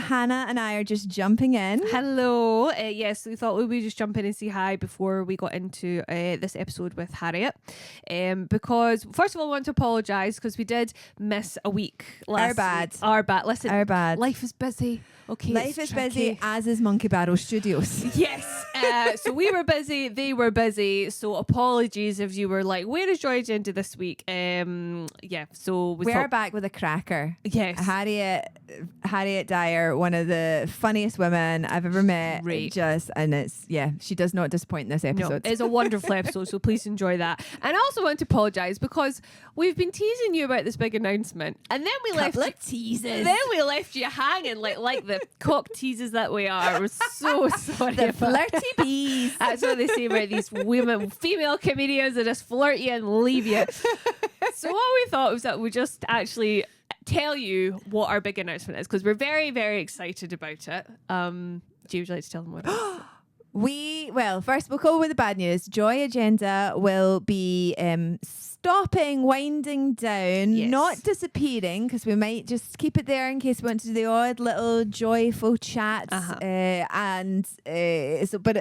Hannah and I are just jumping in. Hello. Yes, we thought we would just jump in and say hi before we got into this episode with Harriet. Because, first of all, I want to apologise because we did miss a week last week. Our bad. Listen, our bad. Life is busy. Okay, life is busy, as is Monkey Barrel Studios. Yes. So we were busy, they were busy. So apologies if you were like, where is Joy Agenda this week? So we're back with a cracker. Yes. Harriet Dyer, one of the funniest women I've ever met. Great. She does not disappoint in this episode. No, it's a wonderful episode, so please enjoy that. And I also want to apologise because we've been teasing you about this big announcement, and then we left you hanging like the cock teasers that we are. We're so sorry. The flirty bees. That's what they say about these women, female comedians that just flirt you and leave you. So what we thought was that we just actually tell you what our big announcement is, because we're very, very excited about it. Do you like to tell them what it is? First we'll go with the bad news. Joy Agenda will be winding down, yes. Not disappearing, because we might just keep it there in case we want to do the odd little joyful chats. But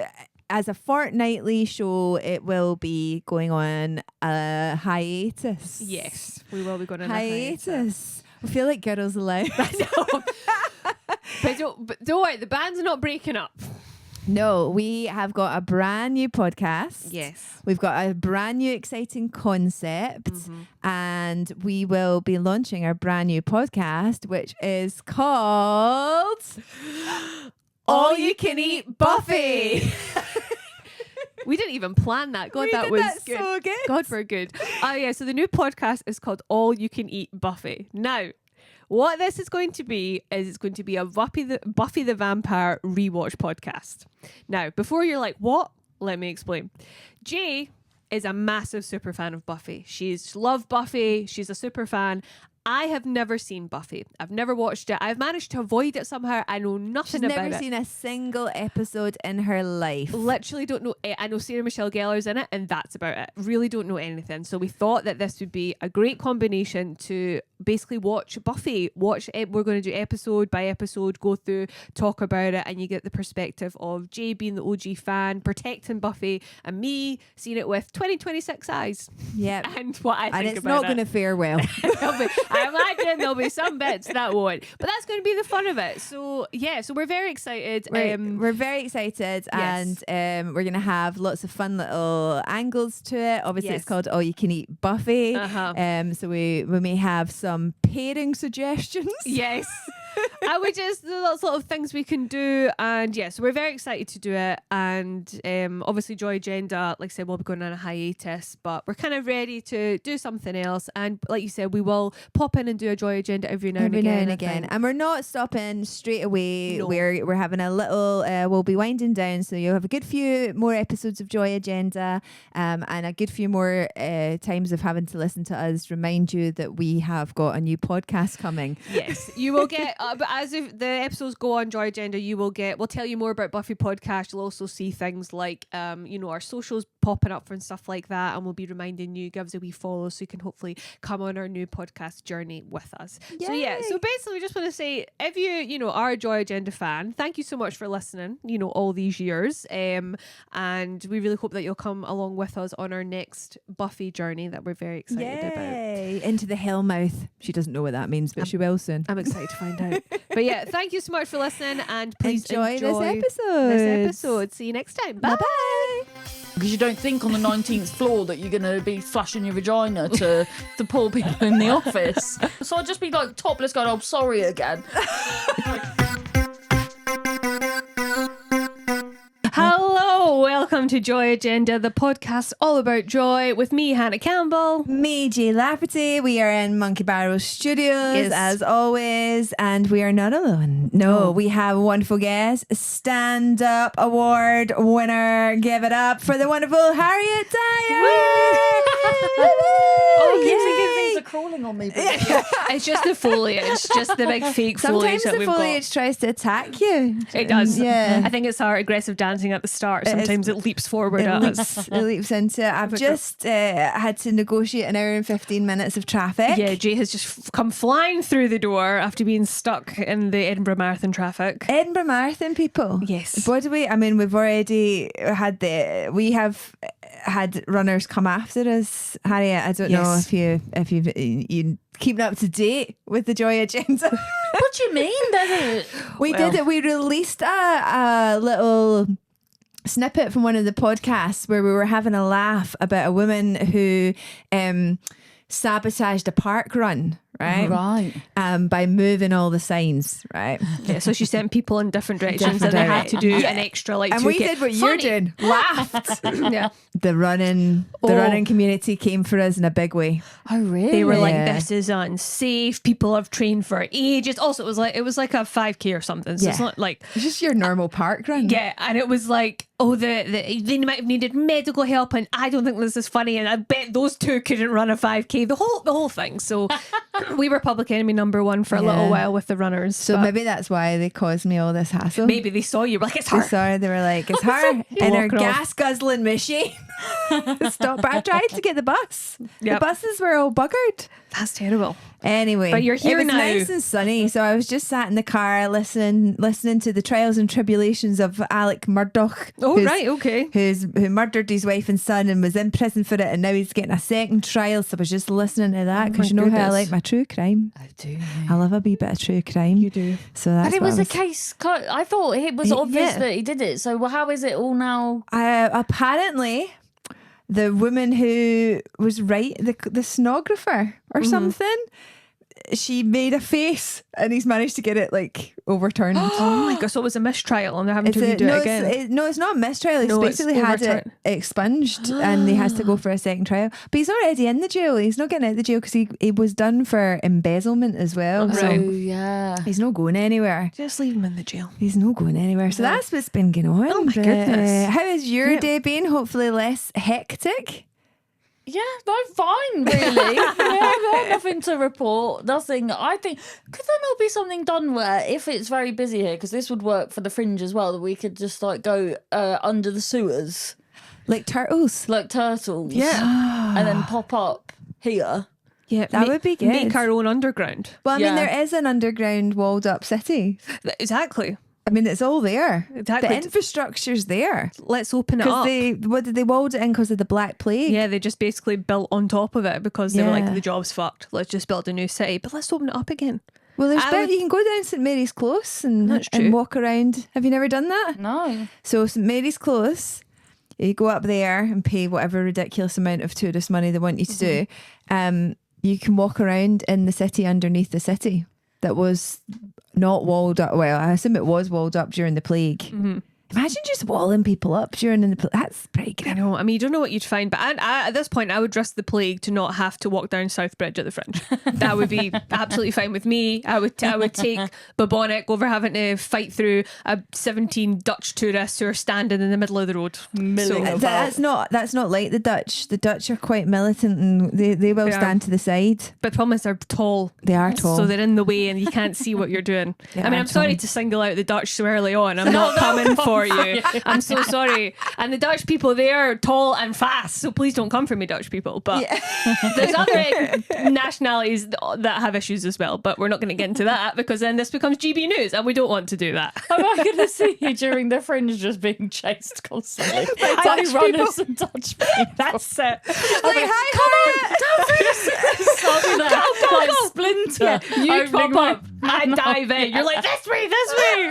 as a fortnightly show, it will be going on a hiatus. Yes, we will be going on hiatus. a hiatus. I feel like girls alive. But don't worry, the band's not breaking up. No, we have got a brand new podcast. Yes. We've got a brand new exciting concept, and we will be launching our brand new podcast, which is called All You Can Eat Buffy. We didn't even plan that. God, that was good. So good. God, we're good. So the new podcast is called All You Can Eat Buffy. Now, what this is going to be is it's going to be a Buffy the Vampire rewatch podcast. Now, before you're like, what? Let me explain. Jay is a massive super fan of Buffy. She's loved Buffy. She's a super fan. I have never seen Buffy. I've never watched it. I've managed to avoid it somehow. I know nothing about it. She's never seen a single episode in her life. Literally don't know. I know Sarah Michelle Gellar's in it, and that's about it. Really don't know anything. So we thought that this would be a great combination to basically watch Buffy. We're going to do episode by episode, go through, talk about it, and you get the perspective of Jay being the OG fan, protecting Buffy, and me seeing it with 2026 eyes. Yeah. And what I think about it. And it's not going to fare well. I imagine there'll be some bits that won't, but that's going to be the fun of it. So we're very excited. We're very excited, yes. And we're going to have lots of fun little angles to it. Obviously, yes. It's called All You Can Eat Buffy. So we may have some pairing suggestions. Yes. And we just lots of things we can do, and so we're very excited to do it. And obviously Joy Agenda, like I said, we'll be going on a hiatus, but we're kind of ready to do something else. And like you said, we will pop in and do a Joy Agenda every now and again. And we're not stopping straight away. No. We're having a little we'll be winding down, so you'll have a good few more episodes of Joy Agenda, and a good few more times of having to listen to us remind you that we have got a new podcast coming. Yes, you will get but as if the episodes go on Joy Agenda, we'll tell you more about Buffy podcast. You'll also see things like our socials popping up and stuff like that, and we'll be reminding you, give us a wee follow so you can hopefully come on our new podcast journey with us. Yay. So basically we just want to say, if you are a Joy Agenda fan, thank you so much for listening all these years, and we really hope that you'll come along with us on our next Buffy journey that we're very excited about. Into the hellmouth. She doesn't know what that means, but she will soon. I'm excited to find out. But thank you so much for listening, and please enjoy this episode. See you next time. Bye bye. Because you don't think on the 19th floor that you're going to be flashing your vagina to the poor people in the office. So I'd just be like topless going, oh, sorry again. Hello, welcome to Joy Agenda, the podcast all about joy, with me, Hannah Campbell. Me, Jay Lafferty. We are in Monkey Barrel Studios, as always, and we are not alone. No, we have a wonderful guest, stand-up award winner. Give it up for the wonderful Harriet Dyer. All good things are crawling on me. It's just the foliage, just the big fake foliage Sometimes that the we've foliage tries to attack you. It does. Yeah. I think it's our aggressive dancing at the start. Sometimes it leaps forward at us. It leaps into it. I've just had to negotiate an hour and 15 minutes of traffic. Yeah, Jay has just come flying through the door after being stuck in the Edinburgh Marathon traffic. Edinburgh Marathon, people. Yes. By the way, I mean, we've already had we have had runners come after us. Harriet, I don't know if you keeping up to date with the Joy Agenda. What do you mean? We did it. We released a little snippet from one of the podcasts where we were having a laugh about a woman who sabotaged a park run, right? By moving all the signs, right? Yeah, so she sent people in different directions and they had to do an extra like and 2K. we did what you're doing, laughed. Yeah. The running community came for us in a big way. Oh really? They were like, Yeah. this is unsafe. People have trained for ages. Also, it was like a 5K or something. So it's not like It's just your normal park run. yeah, and it was like, oh, they might have needed medical help, and I don't think this is funny, and I bet those two couldn't run a 5K. The whole thing. So we were public enemy number one for a little while with the runners. So but maybe that's why they caused me all this hassle. maybe they saw you, were like, it's They her. saw her, they were like, it's her in her Walk her off. gas guzzling machine. Stop. But I tried to get the bus. Yep. The buses were all buggered. That's terrible. Anyway, But you're here it was now. nice and sunny, so I was just sat in the car listening to the trials and tribulations of Alec Murdoch. Oh, right, okay. Who murdered his wife and son and was in prison for it, and now he's getting a second trial. So I was just listening to that because my you know how I goodness. like my true crime. I do. I love a wee bit of true crime. You do. So that's But it what was I a case. I thought it was obvious yeah. that he did it. So how is it all now? Apparently, the woman who was the sonographer or something, she made a face and he's managed to get it like overturned. Oh my god! So it was a mistrial, and they're having to redo no, it again. it's not a mistrial. He's No, it's basically had it overturned. expunged and he has to go for a second trial. But he's already in the jail. He's not getting out of the jail because he was done for embezzlement as well. Right. So Oh yeah. he's not going anywhere. Just leave him in the jail. He's not going anywhere. So that's what's been going on. Oh my But, goodness. how has your Yeah. day been? Hopefully less hectic. Yeah, no, fine, really. Yeah, nothing to report. Nothing. I think, could there not be something done where, if it's very busy here, because this would work for the Fringe as well, that we could just like go under the sewers, Like turtles. like turtles, Yeah. and then pop up here. Yeah, That would be good. Make our own underground. Well, I mean, Yeah. there is an underground walled up city. Exactly. I mean, it's all there. Exactly. The infrastructure's there. Let's open it Because up. they walled it in because of the Black Plague. Yeah, they just basically built on top of it because they were Yeah. like, the job's fucked. Let's just build a new city, but let's open it up again. Well, there's I would- you can go down St Mary's Close and That's true. walk around. Have you never done that? No. So St Mary's Close, you go up there and pay whatever ridiculous amount of tourist money they want you to do. You can walk around in the city underneath the city that was not walled up. Well, I assume it was walled up during the plague. Imagine just walling people up during the plague. That's pretty I grim. know. I mean, you don't know what you'd find, but at this point, I would risk the plague to not have to walk down South Bridge at the Fringe. That would be absolutely fine with me. I would take bubonic over having to fight through 17 Dutch tourists who are standing in the middle of the road. Milling So- about. That's not like the Dutch. The Dutch are quite militant and they will They are. stand to the side. But the problem is they're tall. They are tall. So they're in the way and you can't see what you're doing. They I mean, are I'm sorry tall. to single out the Dutch so early on. I'm not coming for you. I'm so sorry. And the Dutch people, they are tall and fast. So please don't come for me, Dutch people. But there's other nationalities that have issues as well. But we're not going to get into that because then this becomes GB News and we don't want to do that. Am I going to see you during the Fringe just being chased constantly by Dutch runners and Dutch people? That's it. Like, Like Splinter. You opening pop up my and mouth. dive in. You're like, this way.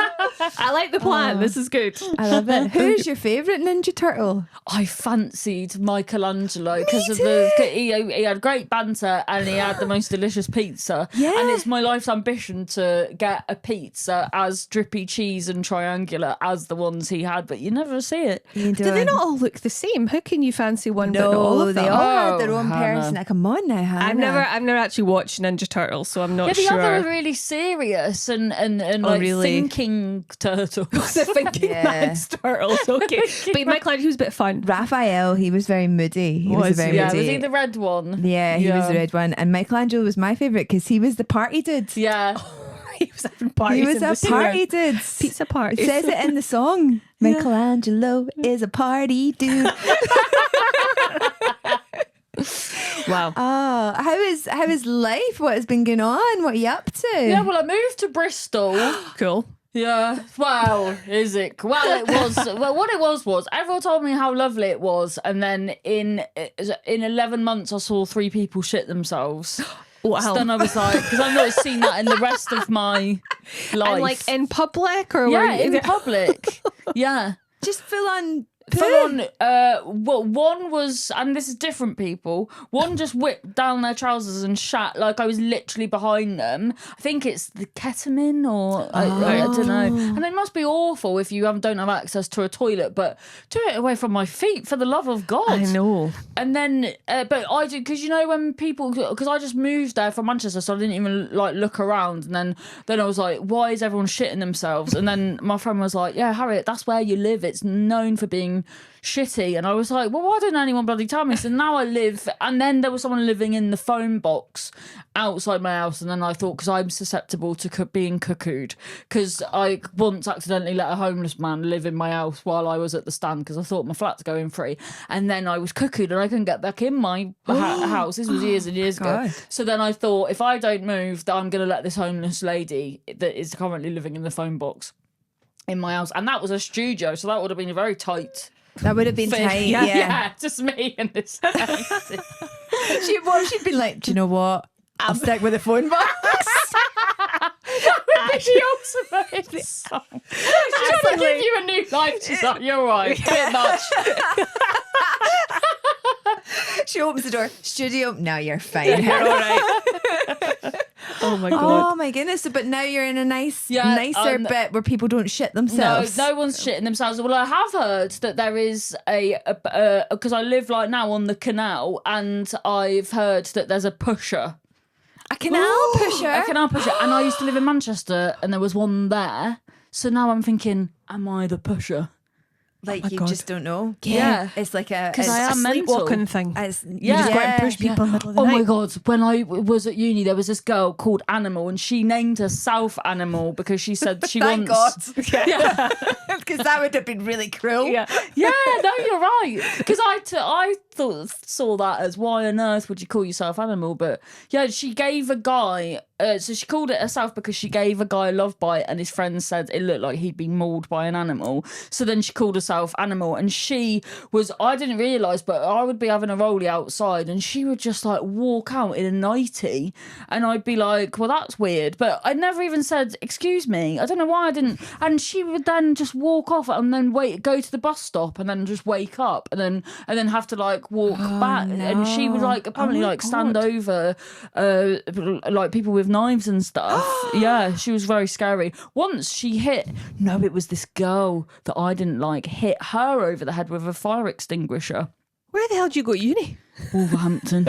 I like the plan. This is good. I love it. Who's your favourite Ninja Turtle? I fancied Michelangelo because of he had great banter and he had the most delicious pizza. Yeah. And it's my life's ambition to get a pizza as drippy cheese and triangular as the ones he had, but you never see it. You Do they not all look the same? How can you fancy one but not all No, of them? they all had their Oh, own Hannah. person. Come on now, Hannah. I've never actually watched Ninja Turtles, so I'm not Yeah, the sure. other are really serious and like really? thinking turtles. Thinking. Yeah. Man's turtles. Okay. But Michelangelo was a bit fun. Raphael, he was very moody. He was a very Yeah, moody. was he the red one? Yeah, he was the red one. And Michelangelo was my favourite because he was the party dude. Yeah. He was having parties. He was in a the sewer. party dude. Pizza party. It says it in the song. Michelangelo is a party dude. Wow. Oh, how is life? What has been going on? What are you up to? Yeah, well, I moved to Bristol. Cool. Yeah. Well, is it? Well, it was. Well, what it was everyone told me how lovely it was, and then in 11 months, I saw 3 people shit themselves. Wow. So then I was like, because I've not seen that in the rest of my life. And like in public or yeah, in public. Yeah. Just full on. Full on, well, one was, and this is different people, one just whipped down their trousers and shat like I was literally behind them. I think it's the ketamine or I don't know. And it must be awful if you don't have access to a toilet, but do it away from my feet for the love of God. I know. And then, but I did, because you know when people, because I just moved there from Manchester, so I didn't even like look around. And then I was like, why is everyone shitting themselves? And then my friend was like, yeah, Harriet, that's where you live. It's known for being shitty. And I was like, well, why didn't anyone bloody tell me? So now I live, and then there was someone living in the phone box outside my house, and then I thought, because I'm susceptible to being cuckooed, because I once accidentally let a homeless man live in my house while I was at the stand because I thought my flat's going free, and then I was cuckooed and I couldn't get back in my house. This was years and years ago. So then I thought, if I don't move, that I'm going to let this homeless lady that is currently living in the phone box in my house, and that was a studio, so that would have been a very tight. That would have been tight. Yeah, just me and this. She'd been like, do you know what? I'll stick with the phone box. She also made this song. She's trying to give you a new life. She's like, you're right, a bit much. She opens the door. Studio. Now you're fine. All right. Oh my God. Oh my goodness. But now you're in a nicer bit where people don't shit No, themselves. no one's shitting themselves. Well, I have heard that there is because I live like now on the Canal, and I've heard that there's a pusher. A canal pusher. A canal pusher. And I used to live in Manchester, and there was one there. So now I'm thinking, am I the pusher? Like you God. just don't know. Yeah. It's like a. Because I it's- am mental. Sleepwalking thing. it's- You just go out and push people in the middle of the Oh night. my God, when I was at uni, there was this girl called Animal, and she named herself Animal because she said she Thank wants... God. Yeah. Because that would have been really cruel. Yeah. Yeah, no, you're right. Because I saw that as, why on earth would you call yourself Animal? But yeah, she gave a guy... so she called it herself because she gave a guy a love bite, and his friends said it looked like he'd been mauled by an animal. So then she called herself Animal, and she was, I didn't realise, but I would be having a rollie outside, and she would just like walk out in a nightie, and I'd be like, well, that's weird. But I never even said, excuse me. I don't know why I didn't. And she would then just walk off and then go to the bus stop and then just wake up and then have to like walk back. no. And she would like apparently my like stand God. over like people with knives and stuff. Yeah, she was very scary. Once she it was this girl that I didn't like, hit her over the head with a fire extinguisher. Where the hell did you go to uni? Wolverhampton.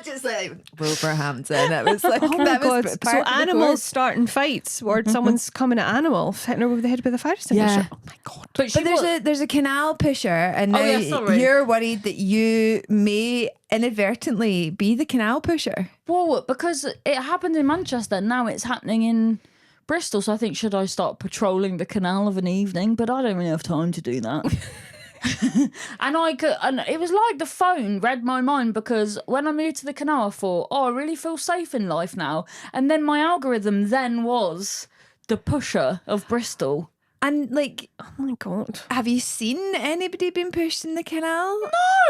Just like Wolverhampton. It was like Oh my that God. was So part of the animals course. starting fights or someone's coming at animal, hitting her over the head with a fire extinguisher. Yeah. Oh my God. But she But there's a canal pusher, and now yeah, sorry. you're worried that you may inadvertently be the canal pusher. well, because it happened in Manchester, now it's happening in Bristol. So I think, should I start patrolling the canal of an evening? But I don't really have time to do that. And it was like the phone read my mind, because when I moved to the canal, I thought, I really feel safe in life now. And then my algorithm then was the pusher of Bristol. And like, Oh my God. have you seen anybody being pushed in the canal?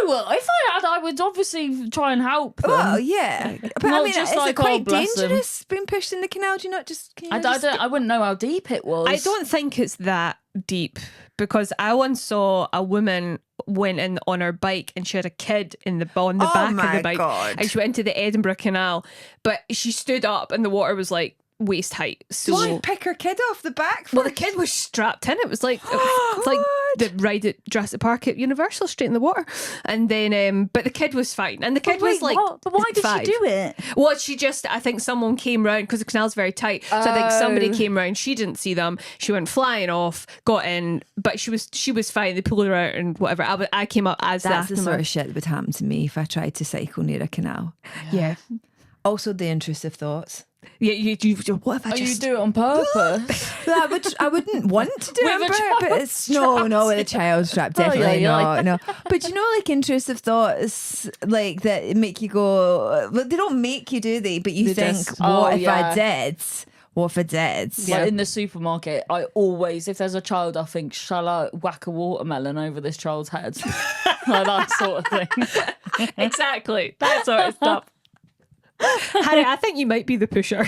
No, if I had, I would obviously try and help them. Well, yeah, but I Not mean, just is like, it quite bless them. dangerous being pushed in the canal? Do you not just? Can you I just don't, I wouldn't know how deep it was. I don't think it's that deep, because I once saw a woman went in on her bike and she had a kid on the Oh back of my the bike, God. and she went into the Edinburgh Canal, but she stood up and the water was like waist height. So Did she pick her kid off the back? well, the kid was strapped in. It was like the ride at Jurassic Park at Universal, straight in the water. And then, but the kid was fine, and the kid was like, what? But why did 5. she do it? Well, I think someone came round because the canal's very tight. So I think somebody came round. She didn't see them. She went flying off, got in, but she was fine. They pulled her out and whatever. I came up as That's the the sort of shit that would happen to me if I tried to cycle near a canal. Yeah. Also, the intrusive thoughts. Yeah, you what if I You just do it on purpose. I wouldn't want to do With it, a but it's no, with a child strapped, definitely yeah. no. But you know, like intrusive thoughts, like that make you go. Well, they don't make you, do they? But you They think, just- what oh, if yeah. I did? What if I did? Like in the supermarket, I always, if there's a child, I think, shall I whack a watermelon over this child's head? Like that sort of thing. exactly that sort of stuff. Harry, I think you might be the pusher.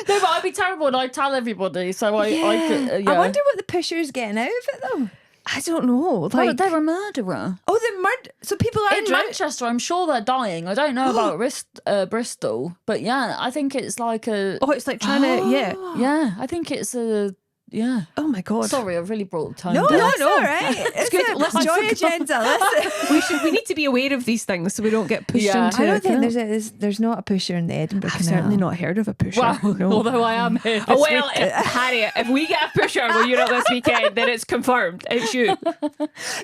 No, but I'd be terrible and I'd tell everybody. So I could, I wonder what the pusher's getting out of it though. I don't know. Well, Like, they're a murderer. Oh, they're murder. So people are In Manchester, I'm sure they're dying. I don't know about Bristol, but yeah, I think it's like a. oh, it's like trying to, yeah. Yeah, I think it's a. Yeah. Oh my God. Sorry, I've really brought the tone No, down. that's all right. It's good. good. Listen, Joy agenda. Listen. We need to be aware of these things so we don't get pushed Yeah. into I don't a think canal. there's not a pusher in the Edinburgh I've Canal. certainly not heard of a pusher. Well, No. although I am here. Oh, this well, weekend. Harriet, if we get a pusher when you're not this weekend, then it's confirmed. It's you.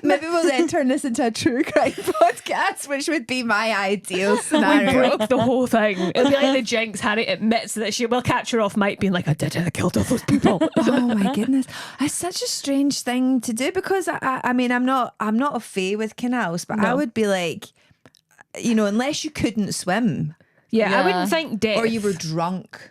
Maybe we'll then turn this into a true crime podcast, which would be my ideal We scenario. break the whole thing. It'll be like the Jinx. Harriet admits that she will catch her off mic being like, I did it, I killed all those people. Oh my goodness, it's such a strange thing to do because I mean I'm not a fae with canals, but I No. would be like, you know, unless you couldn't swim Yeah, I Yeah. wouldn't think death. or you were drunk.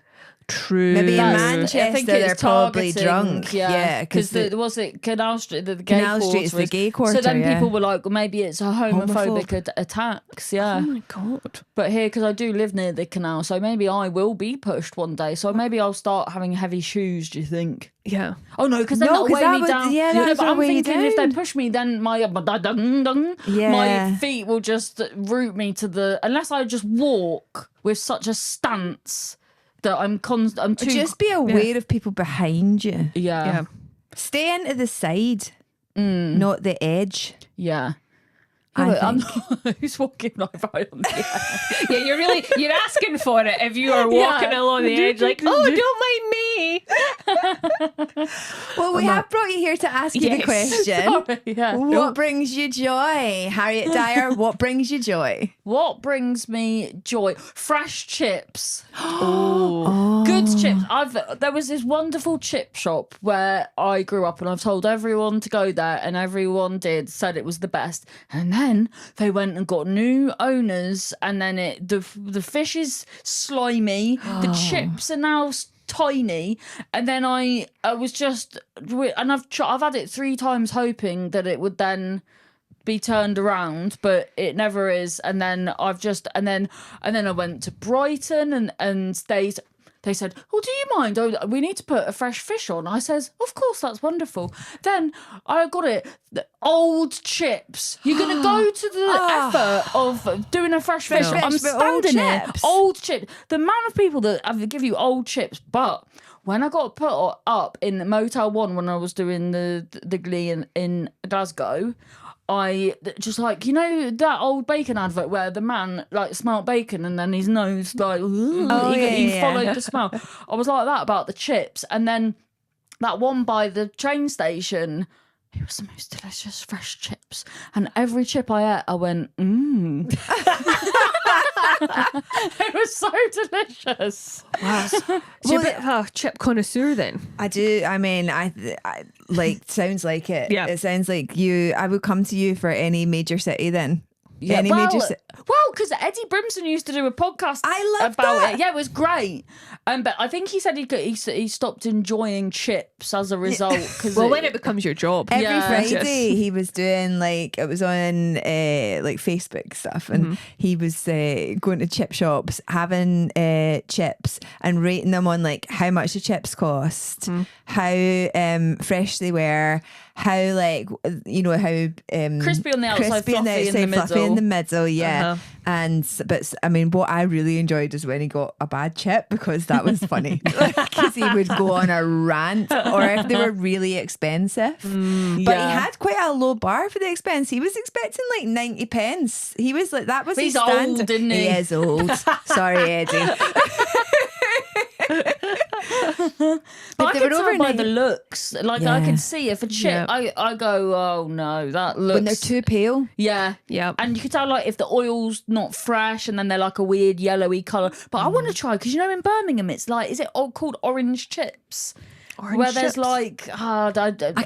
true. Maybe in That's- Manchester I think they're it's probably targeting, drunk. Yeah, because was it Canal Street, the gay Canal quarter Street's the is- gay quarter, So then yeah. people were like, well, maybe it's a homophobic Homophobe. attacks. Yeah. Oh my God. But here, because I do live near the canal, so maybe I will be pushed one day. So maybe I'll start having heavy shoes. Do you think? Yeah. Oh no, because then No, that'll 'cause weigh that me would- down. yeah, No, that's but what I'm weigh you thinking if they down. push me, then my Yeah. feet will just root me to the. Unless I just walk with such a stance that I'm too. Just be aware of people behind you. yeah. Yeah. Stay into the side, not the edge. Yeah. I Yeah, but I'm think. not, who's walking like right on the edge? Yeah, you're asking for it if you are walking Yeah. along the edge like, oh, don't mind me. Well, we have brought you here to ask you the Yes. question. Sorry, yeah. What brings you joy? Harriet Dyer, what brings you joy? What brings me joy? Fresh chips. Good chips. There was this wonderful chip shop where I grew up, and I've told everyone to go there, and everyone said it was the best. And then they went and got new owners, and then the fish is slimy. The chips are now tiny, and then I was just, and I've had it 3 times hoping that it would then be turned around, but it never is. And then and then I went to Brighton, and they said, oh, do you mind? Oh, we need to put a fresh fish on. I says, of course, that's wonderful. Then I got it. The old chips. You're going to go to the effort of doing a fresh fish. Fresh I'm fish, but old standing here. chips. Old chips. The amount of people that give you old chips, but when I got put up in Motel 1 when I was doing the Glee in Glasgow, I just like, you know, that old bacon advert where the man like smelt bacon and then his nose like, he followed the smell. I was like that about the chips. And then that one by the train station, it was the most delicious fresh chips. And every chip I ate, I went, It was so delicious. Wow. So you're a bit of a chip connoisseur then. I do. I mean, I like sounds like it. Yeah. It sounds like you. I would come to you for any major city then. Yeah, Any major city. well, because Eddie Brimson used to do a podcast I love about that. it. Yeah, it was great. But I think he said he stopped enjoying chips as a result. Cause Well, when it becomes your job. Every Yeah. Friday he was doing like it was on like Facebook stuff, and he was going to chip shops, having chips and rating them on like how much the chips cost, how fresh they were, how like you know how crispy on the outside, crispy on the fluffy in outside, the fluffy middle. in the middle, yeah. Yeah. But I mean, what I really enjoyed is when he got a bad chip, because that was funny. Because he would go on a rant, or if they were really expensive. But he had quite a low bar for the expense. He was expecting like 90 pence. He was like, that was his He's standard. old, isn't he? He is old. Sorry, Eddie. But they I were could tell by overnight. the looks. Like I could see if a chip, I go, oh no, that looks. When they're too pale. Yeah. Yeah. And you can tell like if the oil's not fresh and then they're like a weird yellowy colour. But I want to try, because you know in Birmingham it's like, is it all called orange chips? Where there's like, I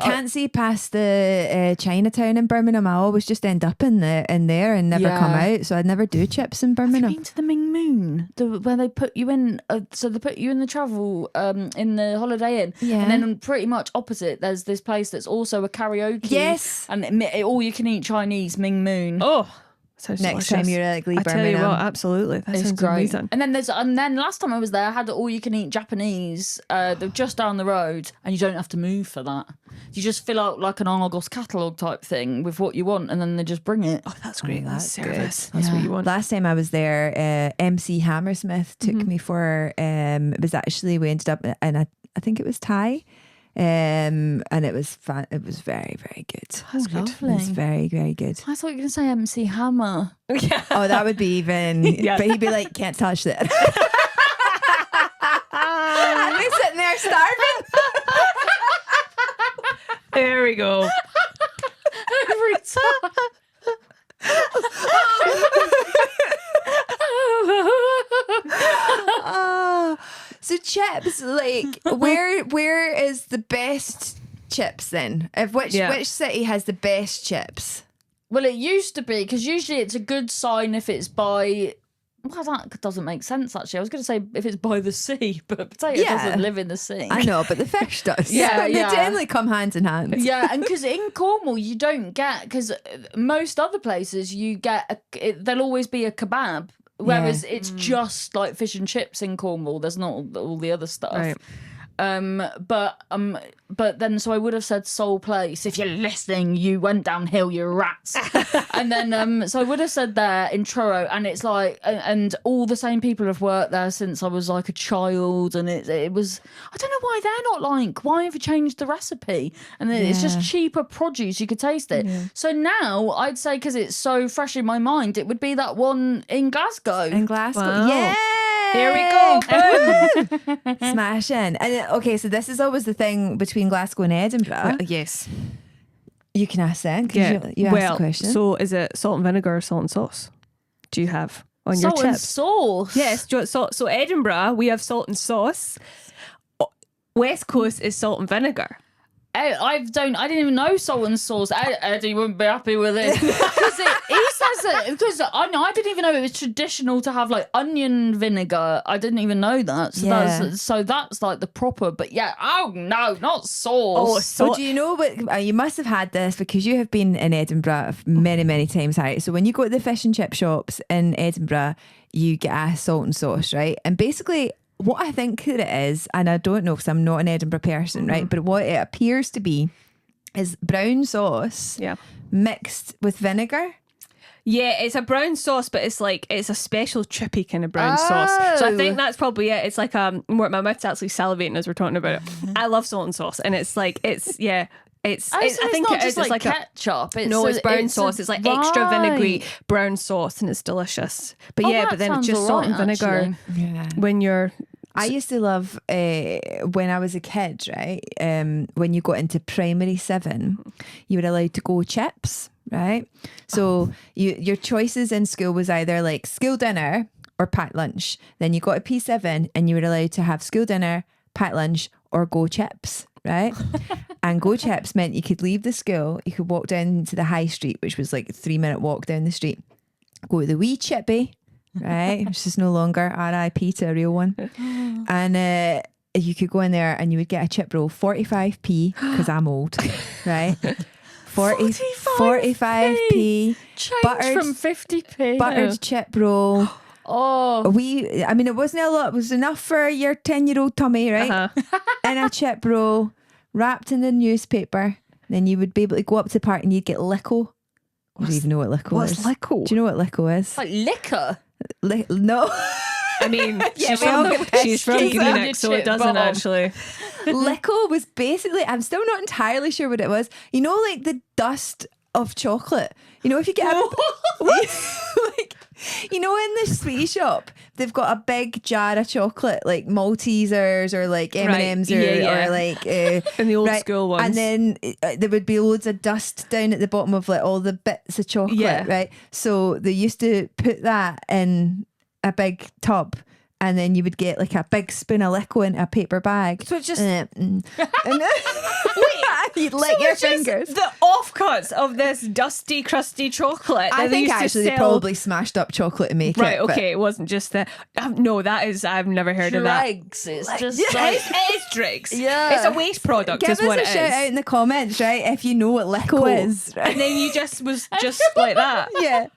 can't see past the Chinatown in Birmingham. I always just end up in there and never come out. So I'd never do chips in Birmingham. been to the Ming Moon, where they put you in. So they put you in the travel, in the Holiday Inn, Yeah. and then pretty much opposite, there's this place that's also a karaoke. Yes. and all you can eat Chinese Ming Moon. Oh, sounds Next delicious. time you're at Birmingham. I tell you what, absolutely, that It's sounds great. amazing. And then last time I was there, I had all you can eat Japanese. They're just down the road, and you don't have to move for that. You just fill out like an Argos catalogue type thing with what you want, and then they just bring it. Oh, that's great. That's that's service. good. That's what you want. Last time I was there, MC Hammersmith took me for, it was actually, we ended up in I think it was Thai. And it was fun. It was very, very good. That's It was very, very good. I thought you were going to say MC Hammer. Yeah. Oh, that would be even. Yeah. But he'd be like, can't touch that. And they sitting there starving. There we go. Every time. So chips, like, where is the best chips then? Which city has the best chips? Well, it used to be, because usually it's a good sign if it's by. Well, that doesn't make sense, actually. I was going to say if it's by the sea, but potato doesn't live in the sea. I know, but the fish does. Yeah, They yeah. generally come hand in hand. Yeah, and because in Cornwall you don't get, because most other places you get, there'll always be a kebab, whereas it's just like fish and chips in Cornwall. There's not all the other stuff. Right. But then so I would have said Soul Place. If you're listening, you went downhill, you rats. And then so I would have said there in Truro, and it's like, and all the same people have worked there since I was like a child, and it was, I don't know why they're not like, why have you changed the recipe? And it's just cheaper produce, you could taste it. So now I'd say, because it's so fresh in my mind, it would be that one in Glasgow. In Glasgow. Wow. Yeah. Here we go. Boom. Smashing. And okay, so this is always the thing between Glasgow and Edinburgh. Yes. You can ask then, because you asked the question. So is it salt and vinegar or salt and sauce? Do you have on your Salt and chips? sauce. Yes. Do you want so Edinburgh, we have salt and sauce. West Coast is salt and vinegar. I didn't even know salt and sauce. Eddie wouldn't be happy with it. Because he says it, because I didn't even know it was traditional to have like onion vinegar. I didn't even know that. So that's like the proper, but yeah, oh no, not sauce. So do you know what, you must have had this because you have been in Edinburgh many, many times, Harry. So when you go to the fish and chip shops in Edinburgh, you get a salt and sauce, right? And basically what I think that it is, and I don't know because I'm not an Edinburgh person, right? But what it appears to be is brown sauce mixed with vinegar. Yeah, it's a brown sauce, but it's a special trippy kind of brown sauce. So I think that's probably it. It's like my mouth's actually salivating as we're talking about it. I love salt and sauce, and it's like I think not it is. just It's like ketchup. it's brown sauce. It's like extra vinegary brown sauce, and it's delicious. But but then it's just salt and vinegar when you're. I used to love when I was a kid, right? When you got into primary 7, you were allowed to go chips, right? So your choices in school was either like school dinner or packed lunch. Then you got a P7 and you were allowed to have school dinner, packed lunch, or go chips. Right? And go chips meant you could leave the school, you could walk down to the high street, which was like a 3-minute walk down the street, go to the wee chippy, right? Which is no longer RIP to a real one. And you could go in there and you would get a chip roll, 45p, because I'm old, right? 45p. Change from 50p. Buttered chip roll. Oh, it wasn't a lot. It was enough for your 10-year-old tummy, right? In a chip roll, wrapped in the newspaper. Then you would be able to go up to the park and you'd get Lico You don't even know what Lico What's is. Lico? Do you know what Lico is? Like liquor. No. I mean, Yeah, we all get she's from pissed. Greenock, so it doesn't actually. Lico was basically, I'm still not entirely sure what it was. You know, like the dust of chocolate. You know, if you get like, you know, in the sweetie shop, they've got a big jar of chocolate, like Maltesers or like M&Ms or like in the old school ones. And then there would be loads of dust down at the bottom of like all the bits of chocolate, right? So they used to put that in a big tub. And then you would get like a big spoon of Lico in a paper bag. So it's just and you'd lick your fingers. The offcuts of this dusty, crusty chocolate. I that they think used to actually they sell. probably smashed up chocolate to make Right, it. okay, it wasn't just that. No, that is, I've never heard of that. Dregs. It's just It like... is dregs. Yeah. It's a waste product, Give is us what a it shout out is. in the comments, right? If you know what Lico is. Right? And then you just was just like that. Yeah.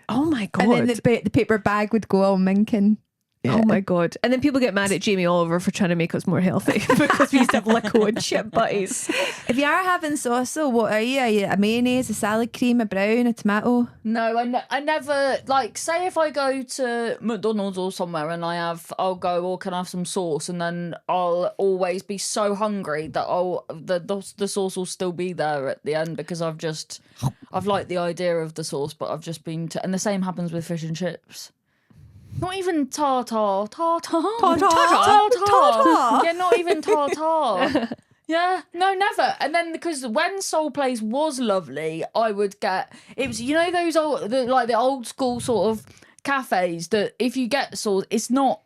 Oh my God. And then the paper bag would go all minking. Yeah. Oh my God. And then people get mad at Jamie Oliver for trying to make us more healthy because we used to have Lico and chip butties. If you are having sauce, though, what are you? Are you a mayonnaise, a salad cream, a brown, a tomato? No, I never, like, say if I go to McDonald's or somewhere and I'll go, or can I have some sauce? And then I'll always be so hungry that the sauce will still be there at the end because I've liked the idea of the sauce, but I've just been and the same happens with fish and chips. Not even tartar. Yeah, not even tartar. Yeah, no, never. And then because when Soul Place was lovely, I would get it was those the old school sort of cafes that if you get sauce, it's not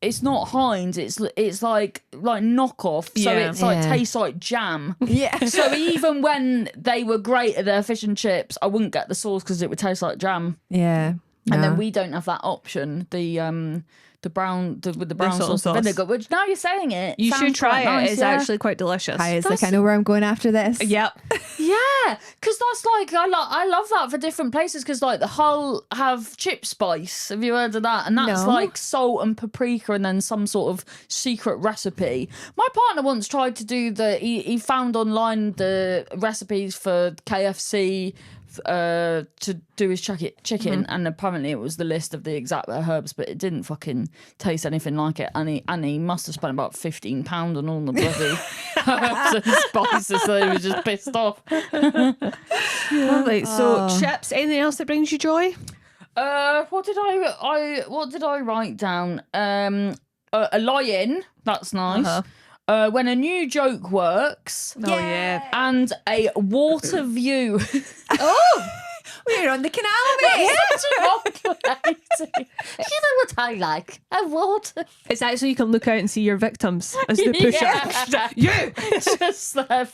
Heinz. It's like knockoff. So Yeah. it's like tastes like jam. Yeah. So even when they were great at their fish and chips, I wouldn't get the sauce because it would taste like jam. Yeah. And No. then we don't have that option. The brown with the brown sort of sauce and sauce. vinegar. Which now you're saying it, You sounds should try quite it. nice, It's yeah. actually quite delicious. Hi, it's like I know where I'm going after this. Yep. Yeah, because that's like I love that for different places. Because like the Hull have chip spice. Have you heard of that? And that's No. like salt and paprika, and then some sort of secret recipe. My partner once tried to do he found online the recipes for KFC. To do his chicken, and apparently it was the list of the exact herbs, but it didn't fucking taste anything like it. And he must have spent about £15 on all the bloody herbs and spices, so he was just pissed off. Lovely. So chips. Anything else that brings you joy? What did I write down? A lie-in. That's nice. Uh-huh. When a new joke works. Oh yeah. And a water view. Oh, we're on the canal, mate. You know what I like? A water. It's actually you can look out and see your victims as they push Yeah. You. Just their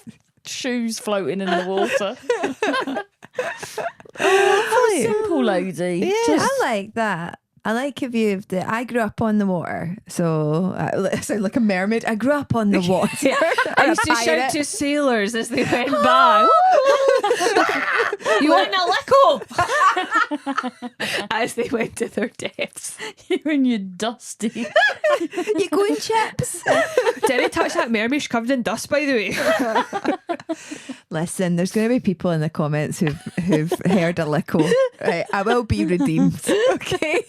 shoes floating in the water. Simple lady. Yeah, I like that. I like a view of I grew up on the water, so I sound like a mermaid. I grew up on the water. I used to shout to sailors as they went by. You want a Lico? As they went to their deaths. You and your dusty. You going chips? Didn't touch that mermaid. She's covered in dust, by the way. Listen, there's going to be people in the comments who've heard a Lico. Right, I will be redeemed. Okay.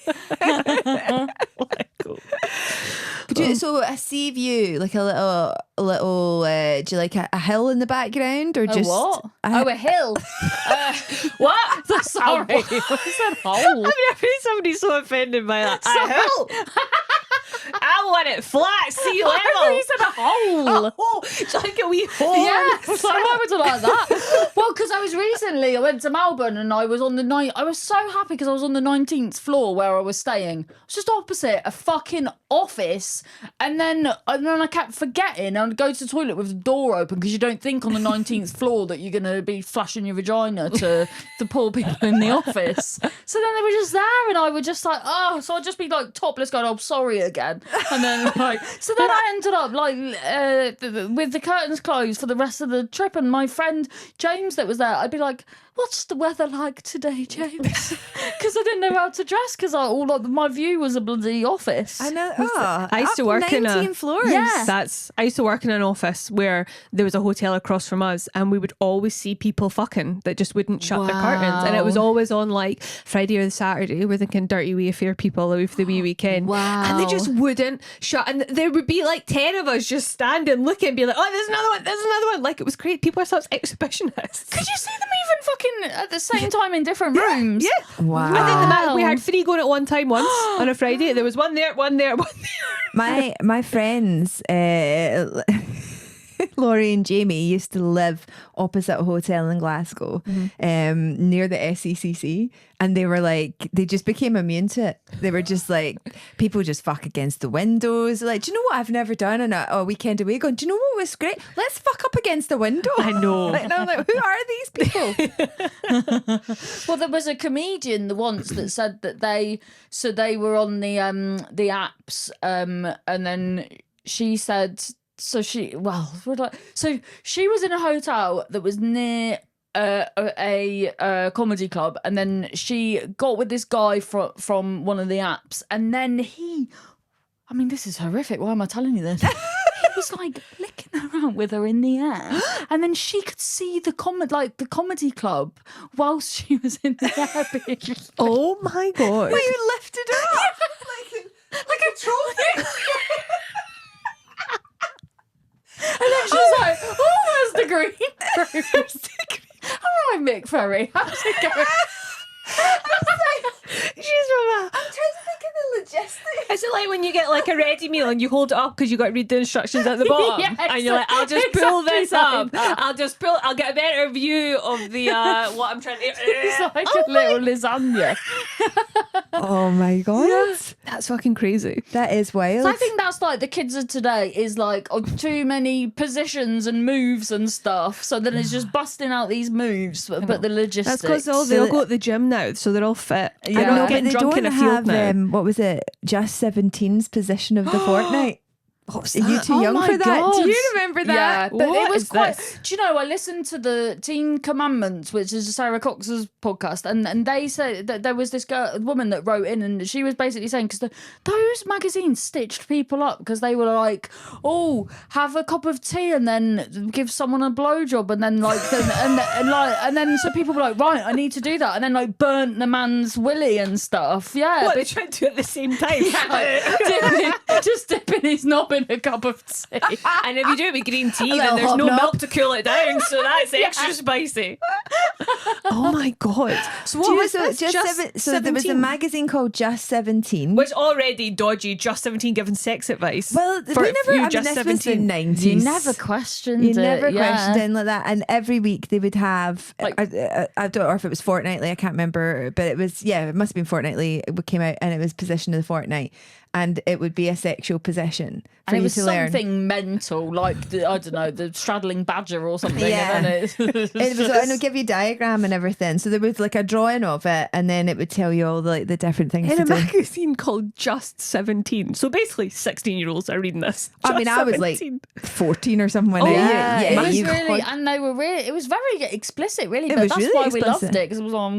So a sea view, like a little. Do you like a hill in the background or just what? A hill. What? Sorry, I said hole. I've never seen somebody so offended by that. I want it flat, sea level. You said a hole. Oh, it's like a wee hole. Yeah, so why would I like that? Well, because I went to Melbourne and I was on the night. I was so happy because I was on the 19th floor where I was staying. I was just opposite a fucking office, and then I kept forgetting. I'd go to the toilet with the door open because you don't think on the 19th floor that you're gonna be flashing your vagina to the poor people in the office. So then they were just there, and I would just like, so I'd just be like topless, going, "Oh, sorry again," and then so then I ended up with the curtains closed for the rest of the trip, and my friend James that was there, I'd be like, what's the weather like today, James? Because I didn't know how to dress because my view was a bloody office. I know. Oh, I used to work in 19 floors. Yeah. I used to work in an office where there was a hotel across from us, and we would always see people fucking that just wouldn't shut the curtains, and it was always on like Friday or the Saturday. We're thinking dirty wee affair people away for the wee weekend, and they just wouldn't shut. And there would be like 10 of us just standing, looking, and be like, "Oh, there's another one! There's another one!" Like it was great. People are such exhibitionists. Could you see them even fucking at the same time in different rooms? Yeah. Wow. I think we had 3 going at one time once on a Friday. There was one there, one there, one there. My friends, Laurie and Jamie, used to live opposite a hotel in Glasgow, near the SECC, and they were like, they just became immune to it. They were just like, people just fuck against the windows. Like, do you know what I've never done on a weekend away? Going, do you know what was great? Let's fuck up against the window. I know. And I'm like, who are these people? Well, there was a comedian once that said that they were on the apps, and then she said. So she was in a hotel that was near a comedy club, and then she got with this guy from one of the apps, and then this is horrific. Why am I telling you this? He was like licking around with her in the air, and then she could see the comedy club whilst she was in the air. Oh my god! Well, you lifted her up like a trophy. And then she was like, "Oh, there's the green room." All right, Mick Ferry, how's it going? She's from I'm trying to think of the logistics. Is it like when you get like a ready meal and you hold it up because you got to read the instructions at the bottom? Yeah, and you're like, I'll just pull exactly this like up. that. I'll get a better view of the what I'm trying to. It's like a little lasagna. Oh my god, That's fucking crazy. that is wild. So I think that's like the kids of today is like too many positions and moves and stuff. So then it's just busting out these moves, but the logistics. That's because they all go to the gym now, so they're all fit. Yeah. They're I know, not but getting they drunk in don't a field have now. what was it? Just 17's position of the fortnight. What's Are you too young my for that? God. Do you remember that? Yeah, but What it was is quite. this? Do you know? I listened to the Teen Commandments, which is Sarah Cox's podcast, and they said that there was this woman that wrote in, and she was basically saying because those magazines stitched people up because they were like, "Oh, have a cup of tea and then give someone a blowjob," and then like, and then so people were like, "Right, I need to do that," and then like burnt the man's willy and stuff. Yeah, What, they try to do it at the same time? just dipping his knob in a cup of tea. And if you do it with green tea, A then little there's no hobnob. milk to cool it down, so that's extra spicy. Oh my god! So what was this? So there was a magazine called Just 17. Which already dodgy. Just 17 giving sex advice. Well, for we never. you, I mean, just this was the 17. 90s. You never questioned You it. never yeah. questioned it like that. And every week they would have, Like- I don't know if it was fortnightly, I can't remember, but it was, it must have been fortnightly. It came out and it was position of the fortnight. And it would be a sexual position for And it you was to learn. something mental, like I don't know, the straddling badger or something. Yeah. And it It was, and it would give you a diagram and everything. So there was like a drawing of it, and then it would tell you all the different things In to a do. magazine called Just 17. So basically 16-year-olds are reading this. I mean, Just I was like 17. 14 or something. Oh, Like, yeah, it was you- really, and they were really, it was very explicit, really. It But was that's really why we explicit. loved it because it was like,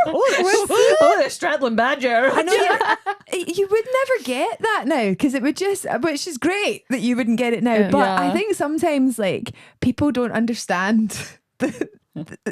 Oh, the straddling badger. I know you would never get that now because it would just, which is great that you wouldn't get it now. But Yeah. I think sometimes like people don't understand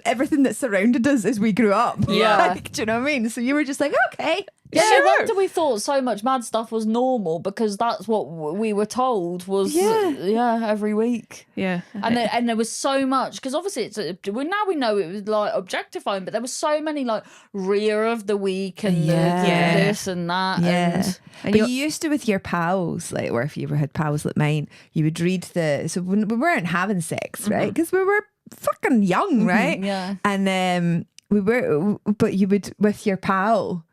everything that surrounded us as we grew up. Yeah. Like, do you know what I mean? So you were just like, okay. Yeah, Sure. no wonder we thought so much mad stuff was normal because that's what we were told was every week. Yeah. And there was so much because obviously now we know it was like objectifying, but there was so many like rear of the week and Yeah. this and that. Yeah. And But you used to with your pals, like, or if you ever had pals like mine, you would read so when we weren't having sex, right? Because we were fucking young, right? yeah. And but you would, with your pal,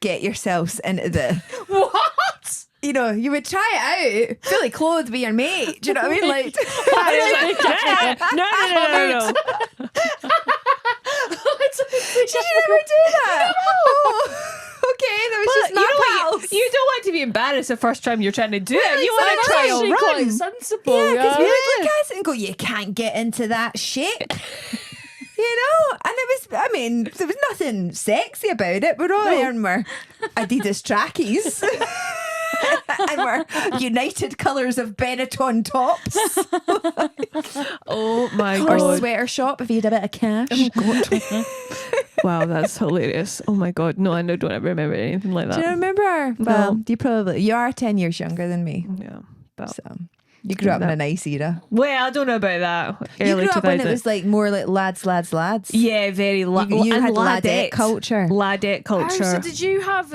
get yourselves into the, What? you know, you would try it out, fully clothed with your mate. Do you know what I mean? Like, No. did you never do that? Oh, okay, that was just You my know what? pals. You don't want to be embarrassed the first time you're trying to do it. You want That's to trial actually run. quite sensible. Yeah, because Yeah, we would look at it and go, you can't get into that shit. You know, and there was nothing sexy about it. We're all wearing our Adidas trackies. And we're United colours of Benetton tops. Oh my Or God. sweater shop if you had a bit of cash. Wow, that's hilarious. Oh my God. No, I don't ever remember anything like that. Do you remember her? Well, you are 10 years younger than me. Yeah. But So you grew up in a nice era. well, I don't know about that. You Early grew up when it 2000s. was like more like lads. Yeah, very You and had ladette culture. Ladette culture. Oh, so did you have